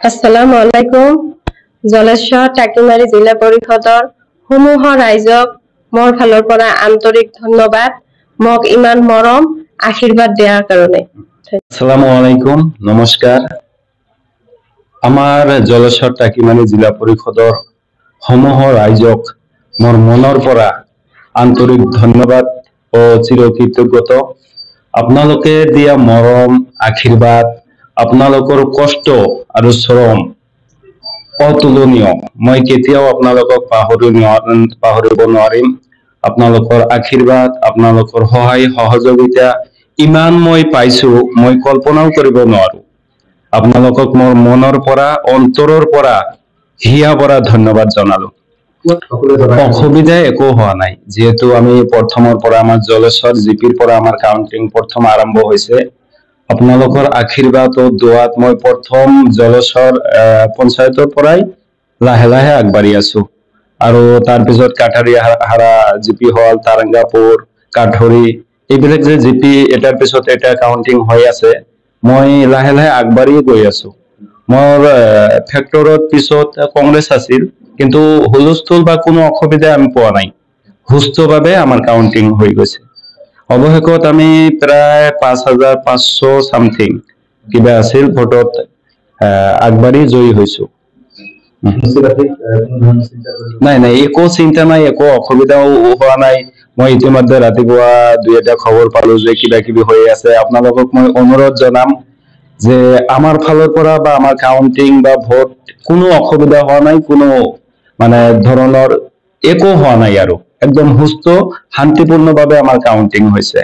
আসসালামু আলাইকুম। জলেশ্বৰ টাকিমাৰী জিলা পৰিষদৰ সমূহ ৰাইজক মোৰ ফালৰ পৰা আন্তৰিক ধন্যবাদ মোক ইমান মৰম আশীৰ্বাদ দিয়াৰ কাৰণে। আসসালামু আলাইকুম, নমস্কাৰ। আমাৰ জলেশ্বৰ টাকিমাৰী জিলা পৰিষদৰ সমূহ ৰাইজক মোৰ মনৰ পৰা আন্তৰিক ধন্যবাদ ও চিৰকৃতজ্ঞত। আপোনালোকে দিয়া মৰম আশীৰ্বাদ, আপোনালোকৰ কষ্ট আৰু শ্ৰম অতুলনীয়। মই কেতিয়াও আপোনালোকক পাহৰিব নোৱাৰিম। আপোনালোকৰ আশীৰ্বাদ, আপোনালোকৰ সহায় সহযোগিতা ইমান মই পাইছো, মই কল্পনাও কৰিব নোৱাৰো। আপোনালোকক মোৰ মনৰ পৰা, অন্তৰৰ পৰা হিয়া ভৰা ধন্যবাদ জনালো। অসুবিধা একো হোৱা নাই, যিহেতু আমি প্ৰথমৰ পৰা আমাৰ জলেশ্বৰ জিপিৰ পৰা আমাৰ কাউন্টিং প্ৰথম আৰম্ভ হৈছে। আপোনালোকৰ আশীৰ্বাদ ও দোৱাত মই প্ৰথম জলেশ্বৰ পঞ্চায়তৰ পৰাই লাহে লাহে আগবাঢ়ি আছো। আৰু তাৰপিছত কাঠাৰীহাৰা জিপি হল, তাৰাংগাপুৰ, কাঠৰি, এইবিলাক যে জিপি এটাৰ পিছত এটা কাউন্টিং হৈ আছে, মই লাহে লাহে আগবাঢ়ি গৈ আছো। মোৰ ফেক্টৰত পিছত কংগ্ৰেছ আছিল, কিন্তু হুলস্থুল বা কোনো অসুবিধা আমি পোৱা নাই। সুস্থভাৱে আমাৰ কাউন্টিং হৈ গৈছে। অৱশেষত আমি প্ৰায় ৫,৫০০ চামথিং কিবা আছিল ভোটত আগবাঢ়ি জয়ী হৈছো। নাই নাই, একো চিন্তা নাই, একো অসুবিধাও হোৱা নাই। মই ইতিমধ্যে ৰাতিপুৱা ২-এটা খবৰ পালো যে কিবা কিবি হৈ আছে। আপোনালোকক মই অনুৰোধ জনাম যে আমাৰ ফালৰ পৰা বা আমাৰ কাউন্টিং বা ভোট কোনো অসুবিধা হোৱা নাই, কোনো ধৰণৰ একো হোৱা নাই, আৰু একদম সুস্থ শান্তিপূৰ্ণভাৱে আমাৰ কাউন্টিং হৈছে।